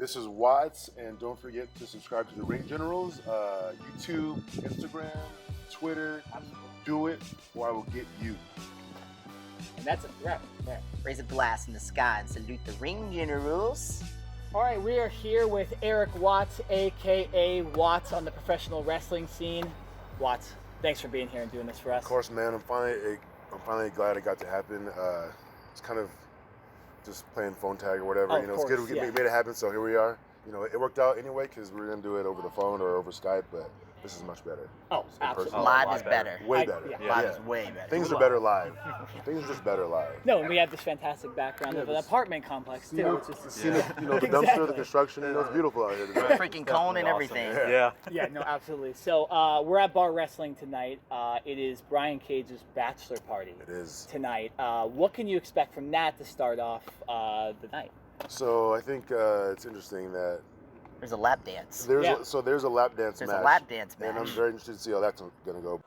This is Watts, and don't forget to subscribe to the Ring Generals, YouTube, Instagram, Twitter. Do it, or I will get you. And that's a threat. Raise a blast in the sky and salute the Ring Generals. All right, we are here with Eric Watts, a.k.a. Watts on the professional wrestling scene. Watts, thanks for being here and doing this for us. Of course, man. I'm finally glad it got to happen. It's kind of just playing phone tag or whatever. Oh, it's good. We made it happen, so here we are. It worked out anyway because we were gonna do it over the phone or over Skype, but this is much better. Oh, absolutely. Live is better. Way better. Live is way better. Things are better live. Things are just better live. No, and we have this fantastic background of an apartment complex too, which is the dumpster, the construction. It's beautiful out here today. Freaking cone and everything. Yeah, no, absolutely. So we're at Bar Wrestling tonight. It is Brian Cage's bachelor party. It is tonight. What can you expect from that to start off the night? So I think it's interesting that there's a lap dance. There's a lap dance match. There's a lap dance match. And I'm very interested to see how that's going to go.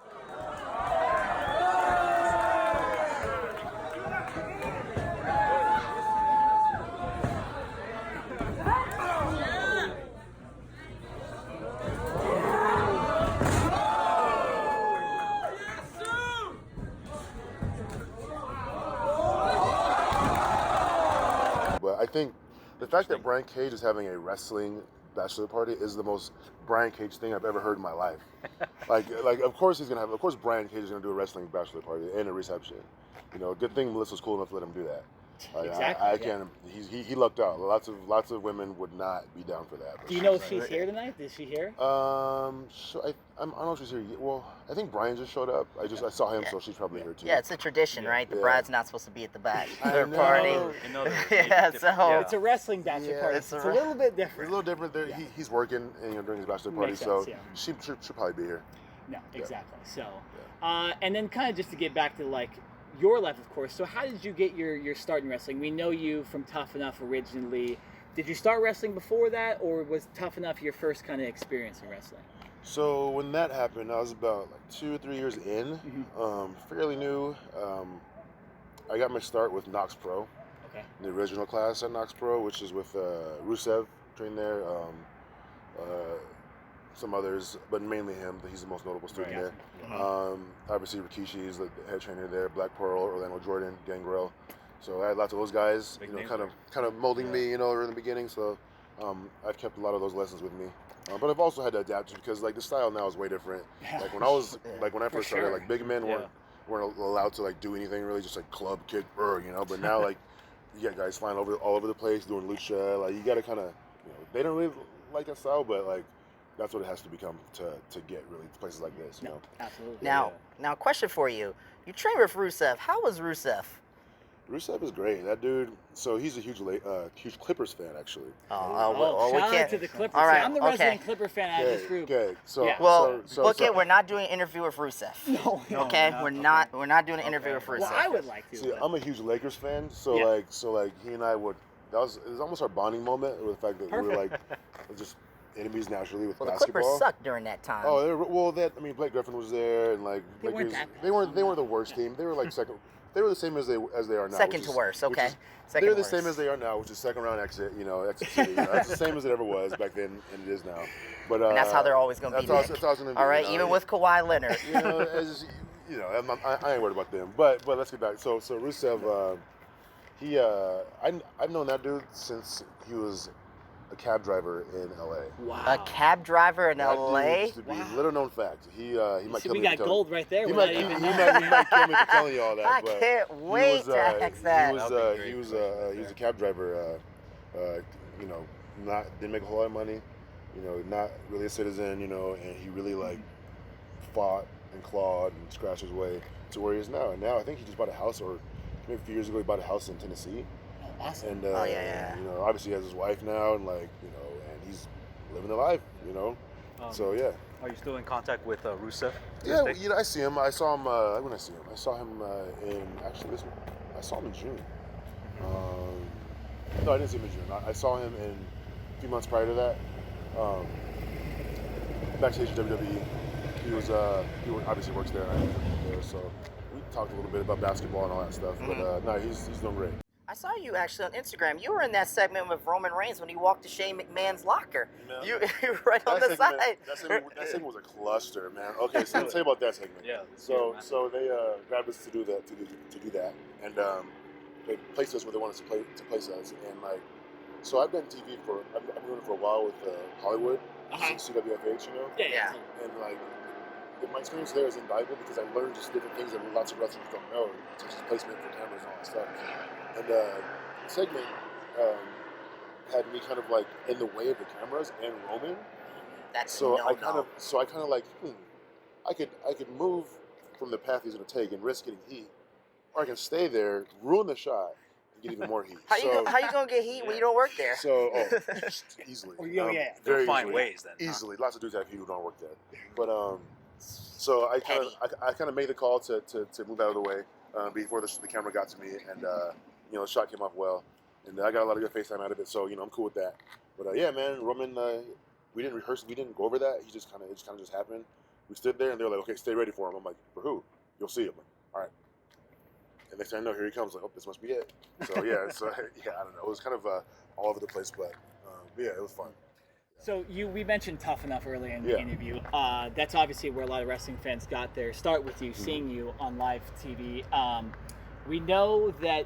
But I think the fact that Brian Cage is having a wrestling bachelor party is the most Brian Cage thing I've ever heard in my life. like of course Brian Cage is gonna do a wrestling bachelor party and a reception. Good thing Melissa's cool enough to let him do that. Exactly. I can't. He lucked out. Lots of women would not be down for that. Do you know if she's here tonight? Is she here? I don't know if she's here. Well, I think Brian just showed up. I saw him, so she's probably here too. Yeah, it's a tradition, right? The bride's not supposed to be at the bachelor know. party. It's a wrestling bachelor party. It's a little bit different. It's a little different. He's working during his bachelor party, so she should probably be here. No, exactly. So, and then kind of just to get back to your life, of course. So how did you get your start in wrestling? We know you from Tough Enough originally. Did you start wrestling before that, or was Tough Enough your first kind of experience in wrestling? So when that happened, I was about 2 or 3 years in, fairly new. I got my start with Knox Pro, the original class at Knox Pro, which is with Rusev, trained there, some others, but mainly him. He's the most notable student there. Obviously Rikishi is the head trainer there, Black Pearl, Orlando Jordan, Gangrel. So I had lots of those guys, kind of molding me, in the beginning. So I've kept a lot of those lessons with me. But I've also had to adapt because the style now is way different. Like when I first started, big men weren't allowed to do anything really, just club, kick, But now you got guys flying all over the place doing lucha. You got to kind of, they don't really like that style, but that's what it has to become to get really to places like this. No, absolutely. Now, question for you: you trained with Rusev. How was Rusev? Rusev is great. That dude. So he's a huge Clippers fan, actually. Shout out to the Clippers. All right, I'm the resident Clipper fan out of this group. Okay, so book it. We're not doing an interview with Rusev. No. Okay, we're not doing an interview with Rusev. Well, I would like to. See, I'm a huge Lakers fan, so he and I would. It was almost our bonding moment with the fact that we were just enemies naturally with basketball. The Clippers sucked during that time. Blake Griffin was there, and they weren't the worst team. They were second. They were the same as they are now. Second to worst, okay. They're the same as they are now, which is second round exit. Exit city. That's the same as it ever was back then, and it is now. But and that's how they're always going to be. That's how it's going to be. All right, even with Kawhi Leonard. I ain't worried about them. But let's get back. So Rusev, I've known that dude since he was a cab driver in LA. Wow. A cab driver in LA? Little known fact. He might kill me. We got gold right there. He might kill me for telling you all that. I can't wait to ask that. He was a cab driver. Didn't make a whole lot of money. Not really a citizen. And he really fought and clawed and scratched his way to where he is now. And now I think he just bought a house, or maybe a few years ago he bought a house in Tennessee. Awesome. And obviously he has his wife now, and and he's living the life, So yeah. Are you still in contact with Rusev? Yeah, I see him. I saw him when I see him. I saw him I saw him in June. No, I didn't see him in June. I saw him in a few months prior to that. Backstage at WWE. He obviously works there, and I work there, so we talked a little bit about basketball and all that stuff. But no, he's doing great. I saw you actually on Instagram. You were in that segment with Roman Reigns when he walked to Shane McMahon's locker. Man, You were right on the side. That segment was a cluster, man. Okay, so let's tell you about that segment. Yeah. So they grabbed us to do that, and they placed us where they wanted to place us, and like, so I've done TV I've been doing it for a while with Hollywood, CWFH, you know. Yeah. And like, my experience there is invaluable because I learned just different things that lots of wrestlers don't know, such as placement for cameras and all that stuff. And the segment had me kind of like in the way of the cameras and Roman. That's so no, I kind of like, I could move from the path he's gonna take and risk getting heat, or I can stay there, ruin the shot, and get even more heat. How you gonna get heat when you don't work there? So easily. Very find easily. ways then. Easily, lots of dudes have heat who don't work there. But so I kind of made the call to move out of the way before the camera got to me, and the shot came off well, and I got a lot of good FaceTime out of it. So I'm cool with that. But yeah, man, Roman, we didn't rehearse, we didn't go over that. It just kind of happened. We stood there, and they were like, "Okay, stay ready for him." I'm like, "For who? You'll see him." Like, all right. And next thing I know, here he comes. Like, oh, this must be it. So yeah, I don't know. It was kind of all over the place, but yeah, it was fun. So we mentioned Tough Enough earlier in the interview. That's obviously where a lot of wrestling fans got their start with you, seeing you on live TV. We know that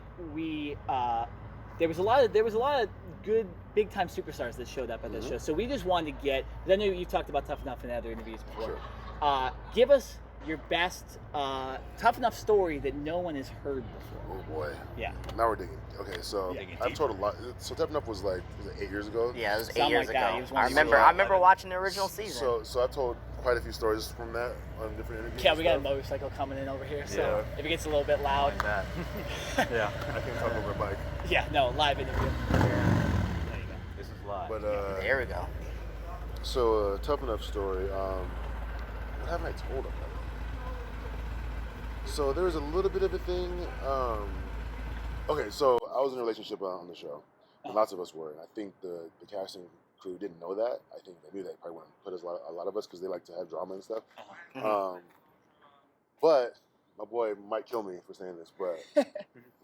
there was a lot of good big time superstars that showed up at this show. So we just wanted to get. I know you talked about Tough Enough in other interviews before. Sure. Give us your best Tough Enough story that no one has heard before. Oh boy. Yeah. Now we're digging. Okay, so I've told a lot. So Tough Enough was like 8 years ago. Yeah, it was Something 8 years like that. ago. I remember watching the original season. So I've told quite a few stories from that on different interviews. Yeah, we got a motorcycle coming in over here, so if it gets a little bit loud. Like that. Yeah. I can't talk over a mic. Yeah, no, live interview. There you go. This is live. But there we go. So Tough Enough story. What haven't I told him? So there was a little bit of a thing. Okay, so I was in a relationship on the show. And lots of us were. And I think the casting crew didn't know that. I think they knew they probably wouldn't put a lot of us because they like to have drama and stuff. But my boy might kill me for saying this, but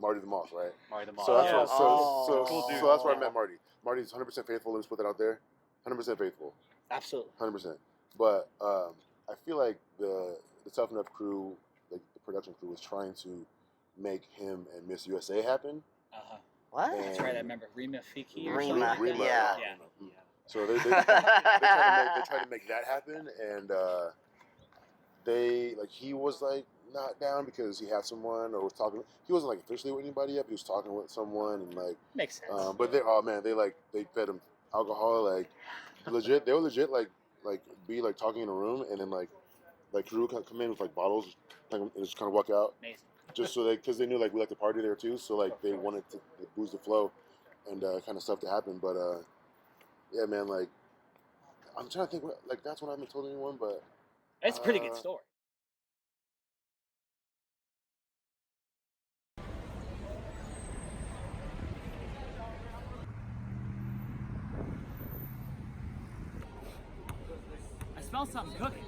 Marty the Moth, right? Marty the Moth. So that's Cool dude. so that's where I met Marty. Marty's 100% faithful. Let me put that out there. 100% faithful. Absolutely. 100%. But I feel like the Tough Enough crew, like the production crew, was trying to make him and Miss USA happen. What? That's right. I remember Rima Fiki. Rima, yeah. So they tried to make that happen, and he was like not down because he had someone or was talking. He wasn't like officially with anybody yet, but he was talking with someone and like makes sense. But they fed him alcohol, like legit. They were legit like be like talking in a room, and then like crew come in with like bottles, like, and just kind of walk out. Amazing. Just so because they knew like we like to party there too, so like they wanted to boost the flow and kind of stuff to happen. But yeah, man, like I'm trying to think like that's what I haven't told anyone, but It's a pretty good story. I smell something cooking.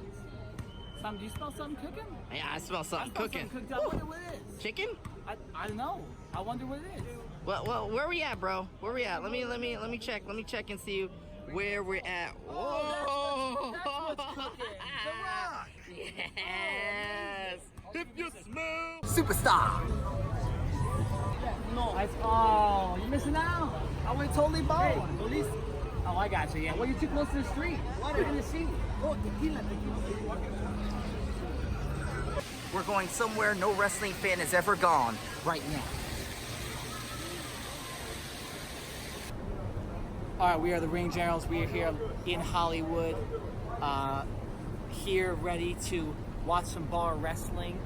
Do you smell something cooking? Yeah, I smell something cooking. I wonder what it is. Chicken? I don't know. I wonder what it is. Well, where we at, bro? Where we at? Let me check. Let me check and see where we're at. Oh, that's what's cooking. The Rock. Yes. If you smell Superstar. No, you're missing out. I went totally bald. Hey, oh, I got you. Yeah. Well, you're too close to the street. You're in the sea. Oh, tequila. We're going somewhere no wrestling fan has ever gone right now. All right, we are the Ring Generals. We are here in Hollywood, here ready to watch some bar wrestling.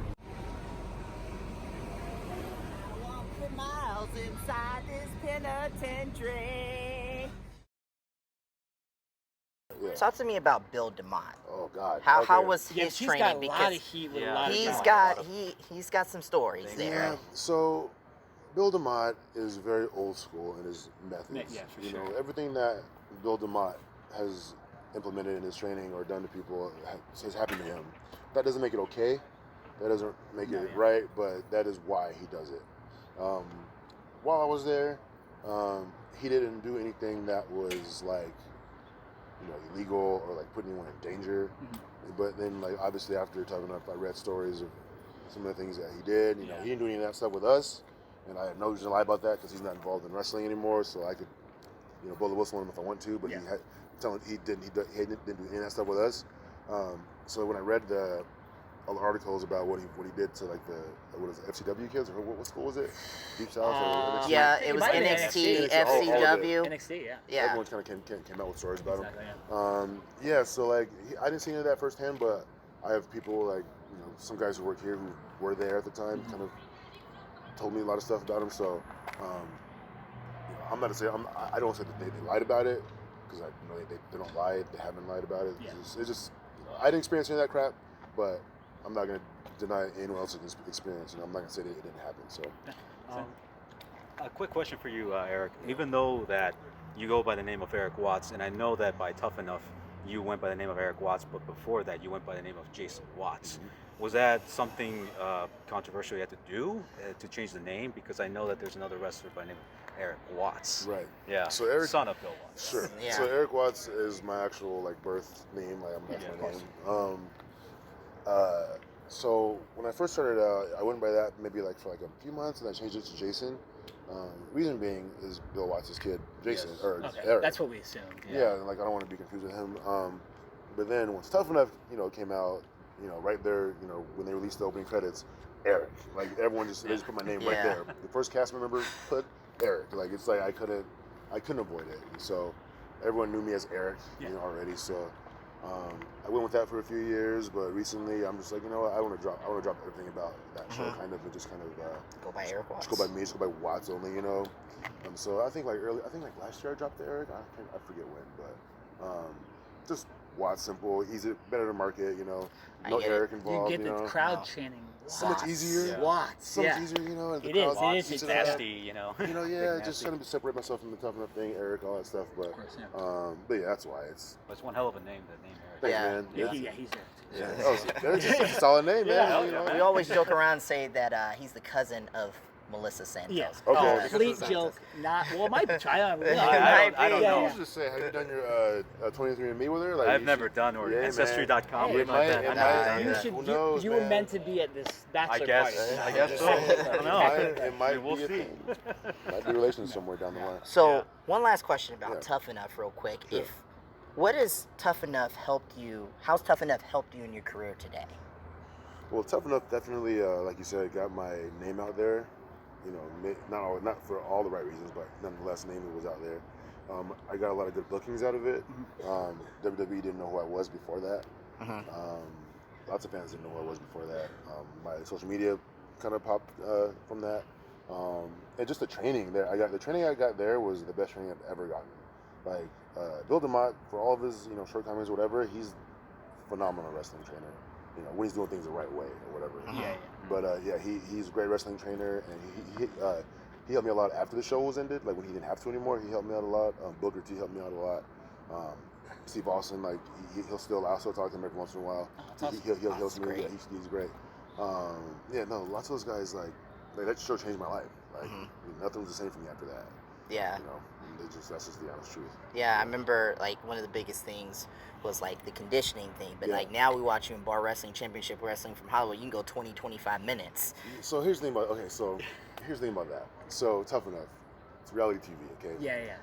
Walking miles inside this penitentiary. yeah. Talk to me about Bill Demott. Oh God. How was Yeah, his he's training? got a lot Because of heat with a lot of he's got some stories there. Yeah. So Bill Demott is very old school in his methods. Yeah, for you sure. know, everything that Bill Demott has implemented in his training or done to people has happened to him. That doesn't make it okay. That doesn't make it right, but that is why he does it. while I was there, he didn't do anything that was like, illegal or like put anyone in danger. But then, like, obviously after Tough Enough, I read stories of some of the things that he did. He didn't do any of that stuff with us, and I have no reason to lie about that because he's not involved in wrestling anymore. So I could, blow the whistle on him if I want to. But he didn't do any of that stuff with us. So when I read all the articles about what he did to like the FCW kids, or what school was it? Deep South? Or NXT? Yeah, it was might have been NXT, NXT. FCW. NXT, yeah. Yeah. Everyone kind of came out with stories about Exactly, him. Yeah, so like I didn't see any of that firsthand, but I have people like some guys who work here who were there at the time, kind of told me a lot of stuff about him. So I'm not to say I don't say that they lied about it, because they don't lie. They haven't lied about it. Yeah. It's just I didn't experience any of that crap, but I'm not gonna deny anyone else's experience. I'm not gonna say that it didn't happen. So. A quick question for you, Eric. Even though that you go by the name of Eric Watts, and I know that by Tough Enough you went by the name of Eric Watts, but before that you went by the name of Jason Watts. Was that something controversial you had to do to change the name? Because I know that there's another wrestler by the name of Eric Watts. Right. Yeah. So Eric, son of Bill Watts. Sure. Yeah. So Eric Watts is my actual like birth name. Like that's my name. So when I first started out, I went by that maybe like for like a few months, and I changed it to Jason. Reason being is Bill Watts' kid, Jason, or Eric. That's what we assumed. Yeah, and like I don't want to be confused with him. But then once Tough Enough, came out, right there, when they released the opening credits, Eric. Like everyone they just put my name right there. The first cast member put Eric. Like it's like I couldn't avoid it. And so everyone knew me as Eric, already. So I went with that for a few years, but recently I'm just like, I want to drop everything about that show, kind of, and just kind of Go by Eric Watts. just go by me, just go by Watts only, So I think like last year I dropped the Eric. I forget when, but just Watts, simple, easy, better to market, no Eric involved. You get the crowd chanting. So much easier. Yeah. Watts. So much easier, and the It is. crowd It is. eats It's it up. nasty, Just trying to separate myself from the Tough Enough thing, Eric, all that stuff. But, Of course, yeah. but yeah, that's why it's. That's one hell of a name, that name Eric. Thanks, Yeah. man. Yeah, he's Eric. Yeah. Oh, Eric's just a solid name, man. We always joke around and say that he's the cousin of Melissa Santos. Yeah. Okay. Complete joke. Not. Well, it might be. I don't know. I don't know. I was just saying, have you done your 23andMe with her? Like, I've never done, or Ancestry.com. Hey, it might- I've it never might- done You that. should. Who knows, You were man? meant to be at this bachelor I guess. party. I guess so. I don't know. It might We'll be a see. thing. Might be relations somewhere down the line. So one last question about Yeah. Tough Enough, real quick. Sure. What has Tough Enough helped you? How's Tough Enough helped you in your career today? Well, Tough Enough definitely, like you said, got my name out there. Not for all the right reasons, but nonetheless, name was out there. I got a lot of good bookings out of it. WWE didn't know who I was before that. Lots of fans didn't know who I was before that. My social media kind of popped from that, and just the training there. The training I got there was the best training I've ever gotten. Like Bill Demott, for all of his shortcomings or whatever, he's a phenomenal wrestling trainer. When he's doing things the right way or whatever. But he's a great wrestling trainer, and he helped me a lot after the show was ended. Like when he didn't have to anymore, he helped me out a lot. Booker T helped me out a lot. Steve Austin, like I'll still talk to him every once in a while. He'll help me. Yeah, he's great. Lots of those guys like that show changed my life. Like nothing was the same for me after that. Yeah. That's just the honest truth. Yeah, I remember like one of the biggest things was like the conditioning thing. But Yeah. like now we watch you in bar wrestling, championship wrestling from Hollywood. You can go 20, 25 minutes. So here's the thing about that. So Tough Enough, it's reality TV, okay? Yeah.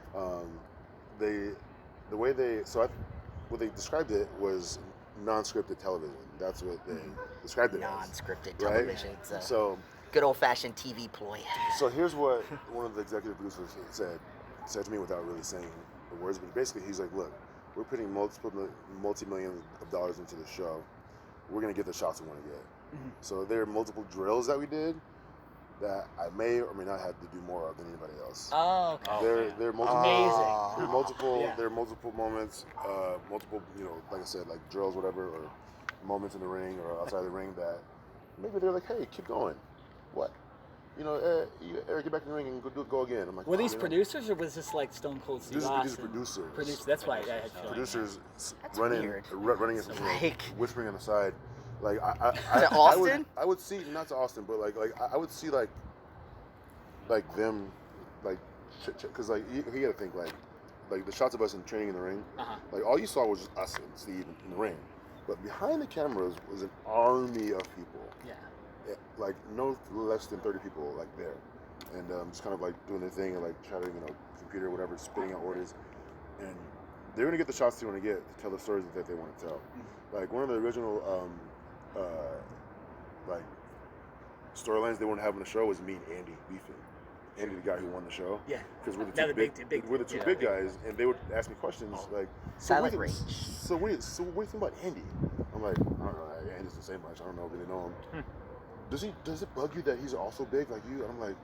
What they described it was non-scripted television. That's what they described it as. Non-scripted Right? television. It's a So good old-fashioned TV ploy. So here's what one of the executive producers said to me without really saying the words, but basically he's like, look, we're putting multi-millions of dollars into the show. We're going to get the shots we want to get. So there are multiple drills that we did that I may or may not have to do more of than anybody else. Oh, okay. There are multiple, Amazing. there are multiple moments, multiple, like I said, like drills, whatever, or moments in the ring or outside the ring that maybe they're like, hey, keep going. What? Eric, get back in the ring and go again. I'm like, Were these producers, or was this like Stone Cold Steve These Austin? are producers. That's why I had feeling. Producers That's running, weird. running, Like- whispering on the side. Like To Austin? I would see, not to Austin, but I would see like them like, because like you got to think like the shots of us in training in the ring, Uh-huh. like all you saw was just us and Steve in the ring, but behind the cameras was an army of people. Yeah. Like no less than 30 people like there, and just kind of like doing their thing and like chatting, computer or whatever, spitting out orders, and they're gonna get the shots they want to get to tell the stories that they want to tell. Like one of the original like storylines they want to have on the show was me and Andy beefing. Andy, the guy who won the show. Yeah. Because we're the Another two big we're the two yeah, big big guys, and they would ask me questions like, Silent what rage. So what do you think about Andy? I'm like, I don't know. Andy doesn't say much. I don't know, really know him. Does it bug you that he's also big like you? And I'm like,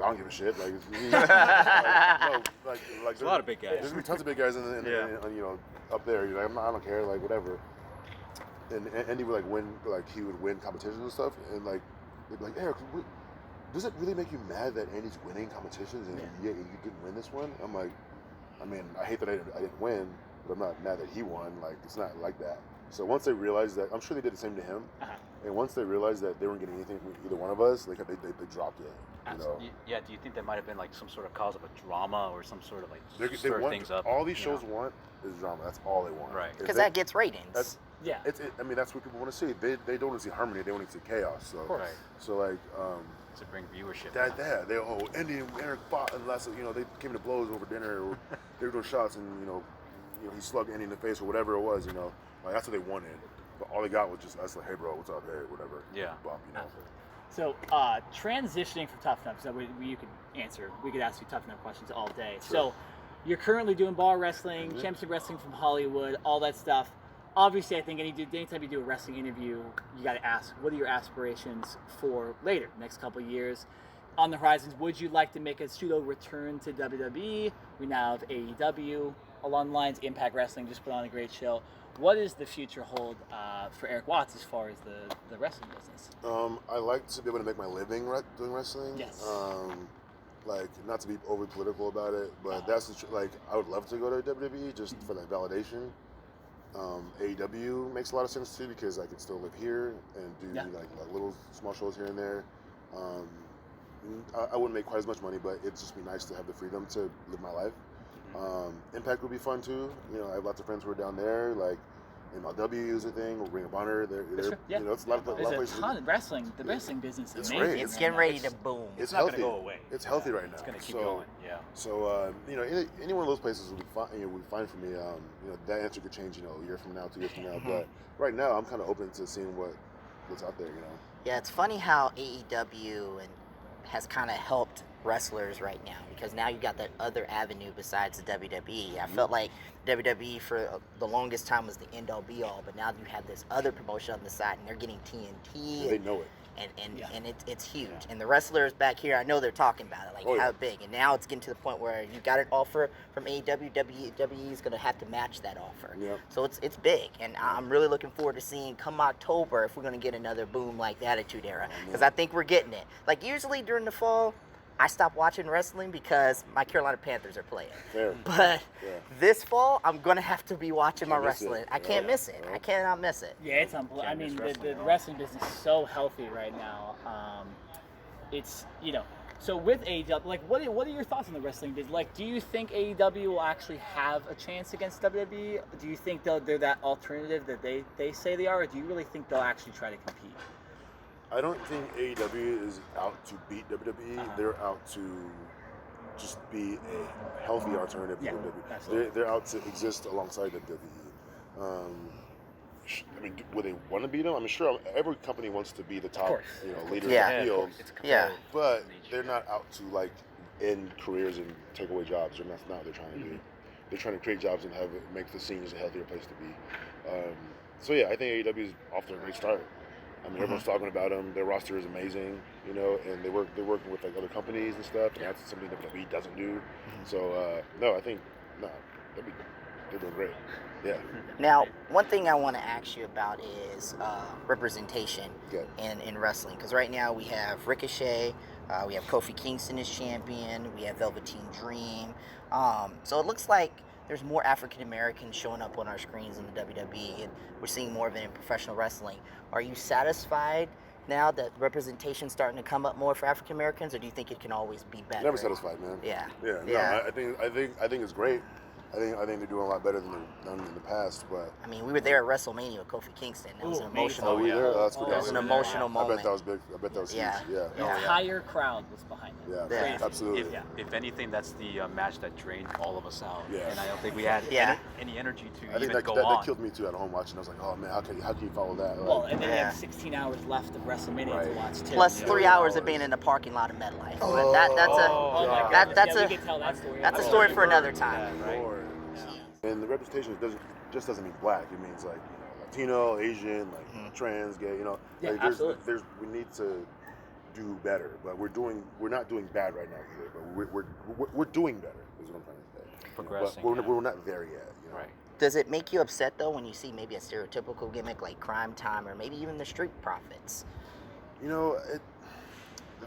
I don't give a shit. Like, There's a lot of big guys. There's gonna be tons of big guys in up there. You're like, I don't care. Like whatever. And Andy would he would win competitions and stuff, and like they'd be like, Eric, does it really make you mad that Andy's winning competitions and you didn't win this one? I'm like, I mean, I hate that I didn't win, but I'm not mad that he won. Like, it's not like that. So once they realized that, I'm sure they did the same to him. Uh-huh. And once they realized that they weren't getting anything from either one of us, like they dropped it. Yeah, do you think that might have been like some sort of cause of a drama or some sort of like They stir want, things up? all these shows want is drama. That's all they want. Right. Because that gets ratings. Yeah. I mean, that's what people want to see. They don't want to see harmony. They want to see chaos. So, Right. So like, To bring viewership. Andy and Eric fought unless they came to blows over dinner, or they were doing shots and he slugged Andy in the face or whatever it was. Like that's what they wanted. But all they got was just us like, hey bro, what's up, hey whatever. Yeah. Bump, So transitioning from Tough Enough, so you could answer. We could ask you Tough Enough questions all day. Sure. So you're currently doing bar wrestling, championship wrestling from Hollywood, all that stuff. Obviously, I think anytime you do a wrestling interview, you got to ask, what are your aspirations for later, next couple of years? On the horizons, would you like to make a pseudo return to WWE? We now have AEW. Along the lines, Impact Wrestling just put on a great show. What does the future hold for Eric Watts as far as the wrestling business? I like to be able to make my living doing wrestling. Yes. Like, not to be overly political about it, but that's I would love to go to WWE just for that validation. AEW makes a lot of sense too because I could still live here and do like little small shows here and there. I wouldn't make quite as much money, but it'd just be nice to have the freedom to live my life. Impact would be fun too. I have lots of friends who are down there, like MLW is a thing, or Ring of Honor. It's a lot of There's places. a ton of wrestling. The wrestling business is It's amazing. great. It's getting ready to boom. It's not healthy. going to go away. It's healthy right now. It's going to keep going. Yeah. So any one of those places would be fine. Would be fine for me. That answer could change. A year from now, 2 years from now. But right now, I'm kind of open to seeing what's out there. Yeah, it's funny how AEW has kind of helped wrestlers right now because now you got that other avenue besides the WWE. I felt like WWE for the longest time was the end all be all, but now you have this other promotion on the side and they're getting TNT. They know it. And it's huge. And the wrestlers back here, I know they're talking about it, like how big. And now it's getting to the point where you got an offer from AEW, WWE is going to have to match that offer. Yep. So it's big. And I'm really looking forward to seeing come October if we're going to get another boom like the Attitude Era. Because I think we're getting it. Like usually during the fall, I stopped watching wrestling because my Carolina Panthers are playing. Fair. But this fall, I'm going to have to be watching my wrestling. I can't miss it. Yeah. I cannot miss it. Yeah, it's unbelievable. I mean, the wrestling business is so healthy right now. It's, so with AEW, like, what are your thoughts on the wrestling business? Like, do you think AEW will actually have a chance against WWE? Do you think they're that alternative that they say they are, or do you really think they'll actually try to compete? I don't think AEW is out to beat WWE. They're out to just be a healthy alternative to WWE. They're out to exist alongside WWE. I mean, would they want to beat them? I mean, sure, every company wants to be the top, leader in the field. But they're not out to end careers and take away jobs. They're not. They're trying to do. They're trying to create jobs and make the scenes a healthier place to be. So yeah, I think AEW is off to a great start. I mean, everyone's talking about them. Their roster is amazing, and they're working with other companies and stuff, and that's something that WWE doesn't do. So I think they're doing great. Yeah. Now, one thing I want to ask you about is representation in wrestling, because right now we have Ricochet, we have Kofi Kingston as champion, we have Velveteen Dream. So it looks like there's more African Americans showing up on our screens in the WWE, and we're seeing more of it in professional wrestling. Are you satisfied now that representation's starting to come up more for African Americans, or do you think it can always be better? Never satisfied, man. Yeah. Yeah. Yeah. No, I think it's great. I think they're doing a lot better than they've done in the past. But I mean, we were there at WrestleMania with Kofi Kingston. That was an emotional. Oh, we there? That's Oh, good. That was an emotional I moment. bet that was big. I bet that was Yeah. huge. Yeah. The entire crowd was behind it. Yeah. Yeah. Absolutely. If anything, that's the match that drained all of us out. Yeah. And I don't think we had Yeah. any energy to I think even that, go that, on. that killed me too at home watching. I was like, oh man, how can you follow that? Like, Well, and then we Yeah. have 16 hours left of WrestleMania to Right. watch too. Plus Yeah. 3 hours of being in the parking lot of MetLife. Oh, But that's a Oh my God. God. that's yeah, a- we can tell that story. that's a Oh, story yeah. for another time. Yeah, right. Lord. And the representation doesn't mean black. It means like Latino, Asian, like trans, gay. Yeah, like absolutely. we need to do better, but we're not doing bad right now either. But we're doing better. Is what I'm trying to say. Progressing, But yeah. we're not there yet. Right. Does it make you upset though when you see maybe a stereotypical gimmick like Crime Time or maybe even the Street Profits? The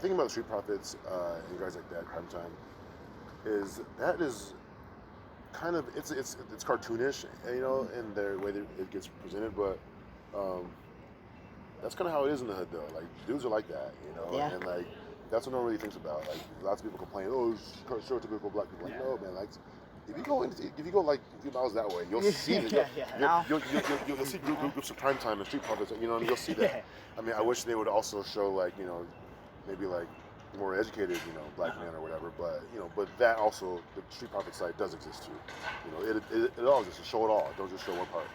thing about Street Profits and guys like that, Crime Time, is kind of it's cartoonish, in the way that it gets presented, but that's kind of how it is in the hood though. Like dudes are like that, Yeah. and like that's what no one really thinks about. Like lots of people complain, oh, it's stereotypical black people. Like no, man, like if you go like a few miles that way, you'll see it. Yeah. You'll see groups of Crime Time and Street Profits, and you'll see that. I mean, I wish they would also show like maybe like more educated, black men or whatever. But that also, the Street Profit side does exist too. It all exists. Show it all. Don't just show one part.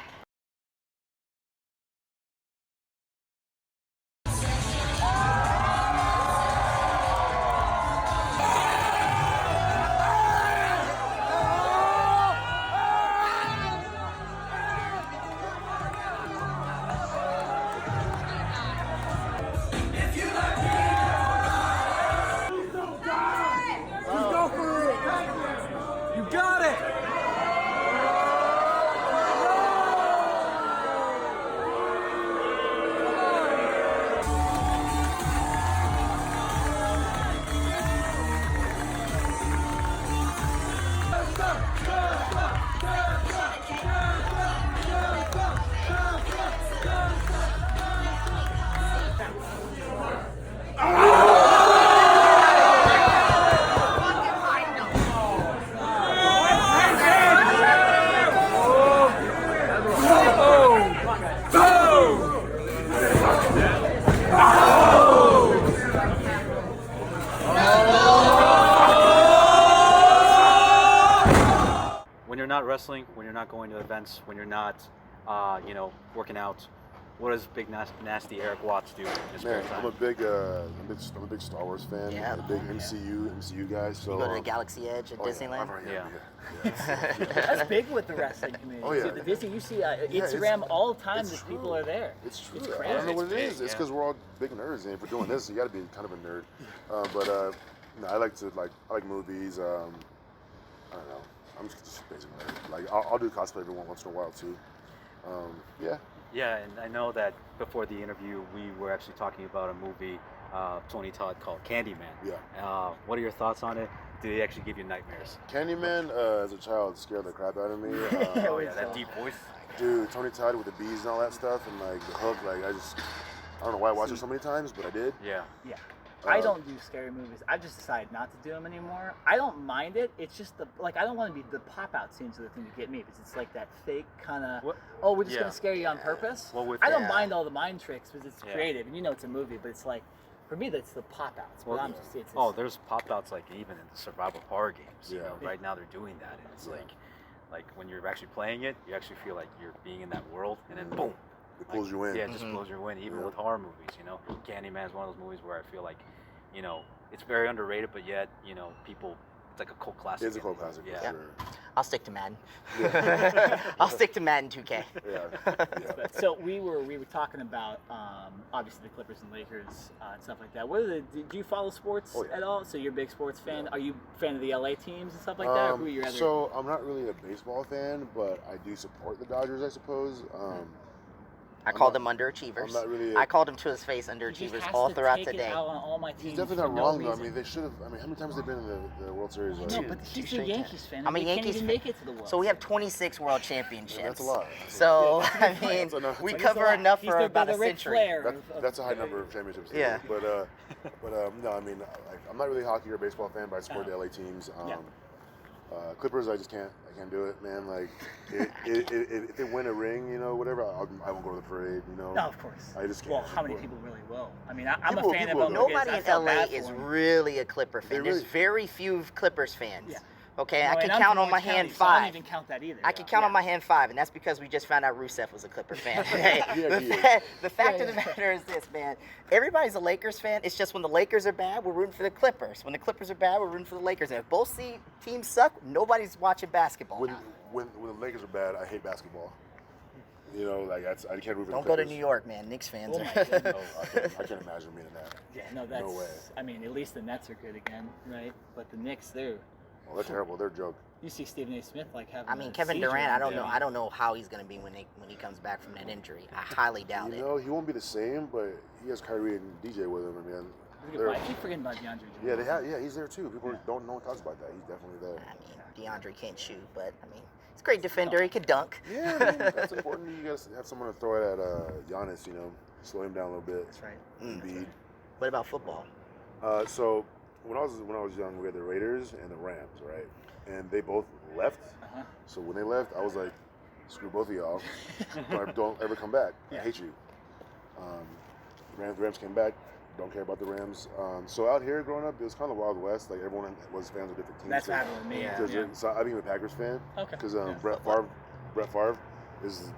When you're not wrestling, when you're not going to events, when you're not, working out, what does Big Nasty Eric Watts do in his spare Man, time? I'm a big Star Wars fan. Yeah. I'm a big MCU guy. So You go to the Galaxy Edge at Disneyland? Yeah. That's big with the wrestling community. Oh, yeah. See, the Disney, you see it's- Instagram all the time it's that true. people are there. It's true. It's I crazy. don't know what it It's is. big, It's yeah. because we're all big nerds, and if we're doing this, you got to be kind of a nerd. No, I like movies. I don't know. I'm just a basic nerd. Like I'll do cosplay every once in a while too. Yeah. Yeah, and I know that before the interview, we were actually talking about a movie, Tony Todd, called Candyman. Yeah. What are your thoughts on it? Did it actually give you nightmares? Candyman, as a child, scared the crap out of me. Oh yeah, that deep voice. Dude, Tony Todd with the bees and all that stuff, and like the hook. Like I don't know why I watched it so many times, but I did. Yeah. Yeah. I don't do scary movies. I've just decided not to do them anymore. I don't mind it. It's just I don't want to be, the pop-out scenes are the thing to get me, because it's like that fake kind of, we're just Yeah. going to scare you on purpose. Well, with I don't Yeah. mind all the mind tricks because it's Yeah. creative, and it's a movie, but it's like, for me, that's the pop-outs. But I'm just, it's There's pop-outs like even in the survival horror games. Yeah. Right now they're doing that. And it's Yeah. like when you're actually playing it, you actually feel like you're being in that world, and then boom. It pulls you in. Yeah, it just blows your wind. Even Yeah. with horror movies, Candyman is one of those movies where I feel like, it's very underrated, but yet, people, it's like a cult classic. It's a cult classic Yeah. for sure. I'll stick to Madden. Yeah. I'll stick to Madden 2K. Yeah. But, so we were talking about obviously the Clippers and Lakers and stuff like that. Do you follow sports Oh, yeah. at all? So you're a big sports fan. Are you a fan of the LA teams and stuff like that? Or who are your other? So I'm not really a baseball fan, but I do support the Dodgers, I suppose. I called them underachievers. I'm not really. I called him to his face He just underachievers has all to throughout take the it day. out on all my He's teams definitely for not no wrong though. I reason. mean, they should have. I mean, how many times have they been in the World Series? No, but he's a straight Yankees fan. I'm a They Yankees can't even fan. make it to the World So we have Series. 26 world championships. Yeah, that's a lot. So I mean, That's enough. we That's cover He's enough He's for the about a Ric century. Flair That's a high number of championships. Yeah. But no, I mean, like, I'm not really a hockey or baseball fan, but I support the LA teams. Yeah. Clippers, I can't do it, man. Like, if they win a ring, you know, whatever, I won't go to the parade, you know. No, of course. I just can't. Well, how many people really will? I mean, I'm People- a fan people- of Nobody I in felt LA bad for is him. really a Clipper fan. They There's really- very few Clippers fans. Yeah. Okay, No, I can and I'm count from on my Orange County, hand so I don't 5. even count that either. I can count on my hand 5, and that's because we just found out Rusev was a Clipper fan. Hey, the fact of the matter is this, man. Everybody's a Lakers fan. It's just when the Lakers are bad, we're rooting for the Clippers. When the Clippers are bad, we're rooting for the Lakers. And if both teams suck, nobody's watching basketball. When the Lakers are bad, I hate basketball. You know, like I can't root for Don't the go to Clippers. New York, man. Knicks fans Oh are. my goodness. No, I can't imagine being in that. Yeah, no, that's. No way. I mean, at least the Nets are good again, right? But the Knicks, they're. Well, they're terrible. They're a joke. You see Stephen A. Smith like having. I mean, a Kevin seizure Durant. on I him. don't know how he's gonna be when he comes back from that injury. I highly doubt You it. know, he won't be the same, but he has Kyrie and DJ with him. I mean, I keep forgetting about DeAndre Jordan. yeah, they have. Yeah, he's there too. People don't. No one talks about that. He's definitely there. I mean, DeAndre can't shoot, but I mean, he's a great defender. He can dunk. Yeah, I mean, that's important. You guys have someone to throw it at Giannis. You know, slow him down a little bit. That's right. Embiid. What about football? So when I was young, we had the Raiders and the Rams, right? And they both left. Uh-huh. So when they left, I was like, screw both of y'all. Don't ever come back. Yeah. I hate you. Rams came back. Don't care about the Rams. So out here growing up, it was kind of the Wild West. Like everyone was fans of different teams. That's so, what happened with me. Yeah. So I became a Packers fan. Okay. Because Yeah. Brett Favre was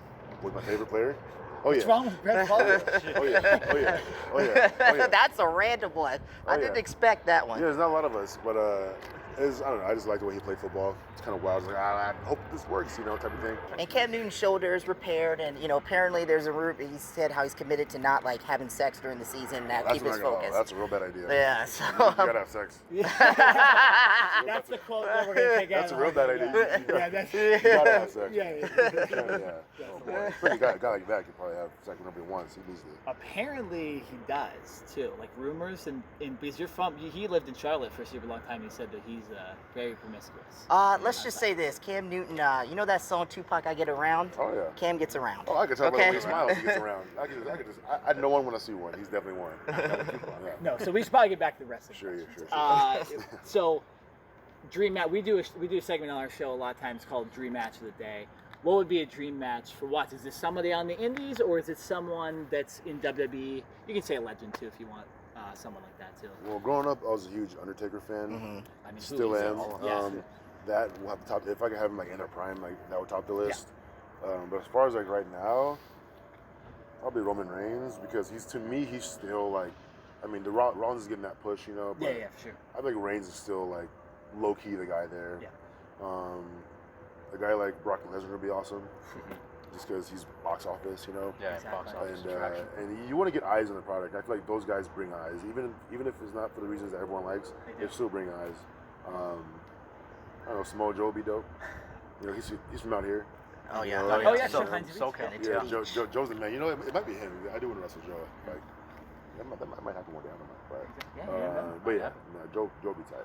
my favorite player. Oh What's yeah. wrong with Brett Favre? Oh yeah. Oh yeah. That's a random one. I didn't yeah. expect that one. Yeah, there's not a lot of us, but I don't know. I just like the way he played football. It's kind of wild. I was like, I hope this works, you know, type of thing. And Cam Newton's shoulder is repaired, and apparently there's a rumor. He said how he's committed to not like having sex during the season. That keep his focus. That's a real bad idea. Yeah. So, You gotta have sex. That's the quote that we're gonna take out. That's a real bad idea. Yeah, that's. You gotta have sex. Yeah. Yeah. Oh boy. Pretty guy like that could probably have sex whenever he wants. He needs to. Apparently he does too. Like rumors and because he lived in Charlotte for a super long time. He said that he's very promiscuous. let's just say this: Cam Newton. You know that song Tupac, "I Get Around"? Oh yeah. Cam gets around. Oh, I can tell by the Okay. way he smiles. He gets around. I know one when I see one. He's definitely one. Yeah. No, so we should probably get back to wrestling. Sure. So, dream match. We do a segment on our show a lot of times called Dream Match of the Day. What would be a dream match for Watts? Is this somebody on the Indies or is it someone that's in WWE? You can say a legend too if you want someone like that too. Well, growing up, I was a huge Undertaker fan. Mm-hmm. I mean, Still who am. isn't? Yeah. That will have the top. If I could have him like in their prime, like that would top the list. But as far as like right now, probably Roman Reigns because he's still like, I mean, the Rollins is getting that push, you know. But Yeah, for sure. I think Reigns is still like low key the guy there. Yeah. A guy like Brock Lesnar would be awesome, just because he's box office, you know. Yeah, Exactly. box office And attraction. and you want to get eyes on the product. I feel like those guys bring eyes, even if it's not for the reasons that everyone likes. They do. They still bring eyes. I don't know, Samoa Joe would be dope. You know, he's from out here. Oh yeah. Oh, yeah, So- sure, Heinz so Beach. can Yeah, Joe's the man. You know, it might be him. I do want to wrestle Joe. Like that might happen one day. I don't know. But yeah, no, Joe be tight.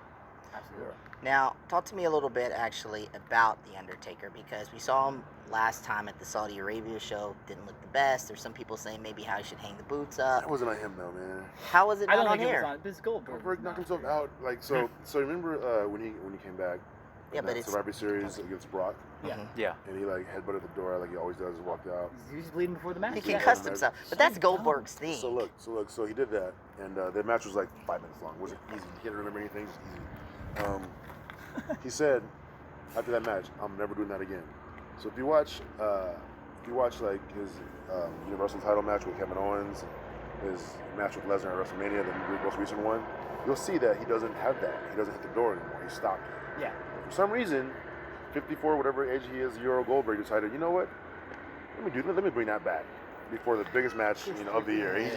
Absolutely. Now, talk to me a little bit actually about The Undertaker because we saw him last time at the Saudi Arabia show. Didn't look the best. There's some people saying maybe how he should hang the boots up. That wasn't on him though, man. How was it I not don't on think it here? was on. But it's Goldberg. Goldberg knocked himself out. Like so remember when he came back? Yeah, in but that it's Survivor Series against Brock, Yeah. Mhm. Yeah. and he like headbutted the door like he always does, and walked out. He was bleeding before the match. He Yeah. concussed himself. But that's Goldberg's thing. So look, so he did that, and the match was like 5 minutes long. Was it easy? He didn't remember anything. It was easy. He said after that match, "I'm never doing that again." So if you watch like his Universal title match with Kevin Owens, his match with Lesnar at WrestleMania, the most recent one, you'll see that he doesn't have that. He doesn't hit the door anymore. He stopped. Yeah. For some reason, 54, whatever age he is, Euro Goldberg decided, you know what? Let me bring that back before the biggest match of the year. He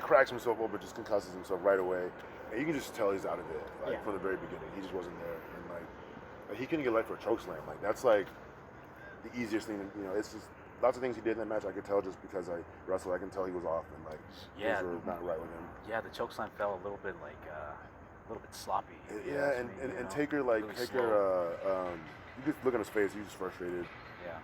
cracks himself open, just concusses himself right away, and you can just tell he's out of it from the very beginning. He just wasn't there, and like he couldn't get light for a choke slam. Like that's like the easiest thing. It's just lots of things he did in that match I could tell just because I wrestled. I can tell he was off and like things were not right with him. Yeah, the chokeslam felt a little bit like a little bit sloppy. Yeah, and Taker like really Taker, you just look at his face. He was frustrated.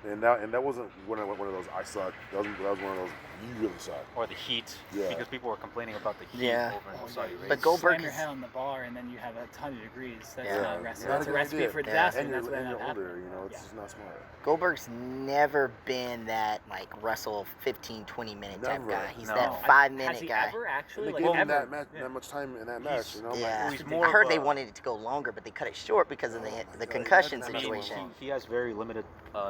Yeah. And that wasn't one of those I suck. That was one of those you really suck. Or the heat. Yeah. Because people were complaining about the heat Yeah. over in Saudi Arabia. But Goldberg Slam your is- head on the bar and then you have a ton of degrees. That's Yeah. not wrestling. Not That's a a good recipe idea. for disaster. And That's what you're ended up older. happening. You know, it's Yeah. just not smart. Goldberg's never been that like wrestle 15, 20 minute type Never. guy. He's No. that Has 5-minute he guy. ever actually? They Like, gave him ever? that match, Yeah. that much time in that match. You know, Yeah, he's more I heard of they a- wanted it to go longer, but they cut it short because of Oh my the God, concussion imagine that situation. He has very limited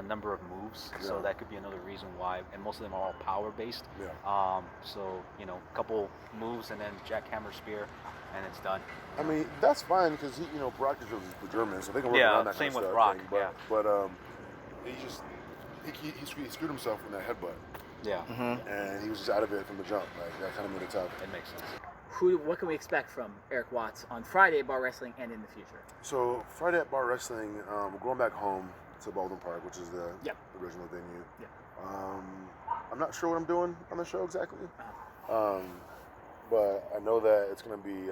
number of moves, so Yeah. that could be another reason why. And most of them are all power based. Yeah. So a couple moves and then jackhammer spear, and it's done. I mean, that's fine because Brock is the German, so they can work Yeah, around that same kind of with stuff. Brock, But he just he screwed himself in that headbutt, Yeah, and he was just out of it from the jump. Like that kind of made it tough. it makes sense. What can we expect from Eric Watts on Friday at Bar Wrestling and in the future? So Friday at Bar Wrestling, we're going back home to Baldwin Park, which is the Yep. original venue. Yep. I'm not sure what I'm doing on the show exactly, but I know that it's going to be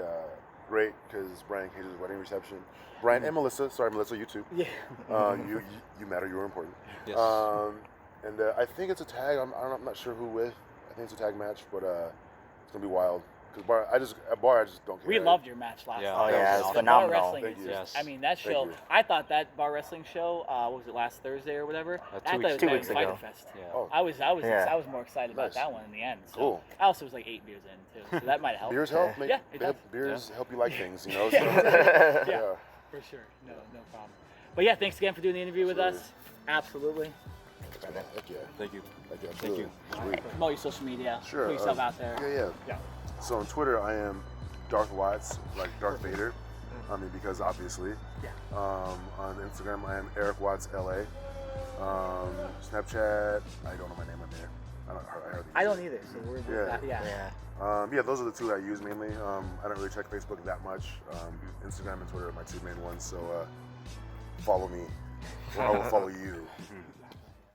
great because Brian Cage's wedding reception. Brian and Melissa, sorry Melissa, you too. Yeah. You matter. You were important. Yes. And I think it's a tag. I'm not sure who with. I think it's a tag match, but it's gonna be wild. Because I just don't care. We loved your match last Yeah. night. Oh yeah, it's The phenomenal. Bar Wrestling Thank is you. just, Yes. I mean, that Thank show, you. I thought that Bar Wrestling show, what was it, last Thursday or whatever? 2 I thought weeks it was 2 better weeks than ago. Fighter Fest. Yeah. Oh, I was Yeah. more excited about Nice. that one in the end. So. Cool. I also was like 8 beers in too, so that might have helped. beers help. Make, Yeah, it does. Beers help you like things. So, Yeah. yeah. For sure. No problem. But yeah, thanks again for doing the interview with Absolutely. us. Absolutely. Heck yeah. Thank you. Heck yeah. Thank you. Sweet. Promote your social media. Sure. Put yourself out there. Yeah. Yeah. So on Twitter, I am Darth Watts, like Darth Vader. I mean, because obviously. Yeah. On Instagram, I am Eric Watts LA. Snapchat, I don't know my name on there. I don't either, so we're Yeah. yeah. Yeah. Those are the two I use mainly. I don't really check Facebook that much. Instagram and Twitter are my two main ones. So follow me, or I will follow you.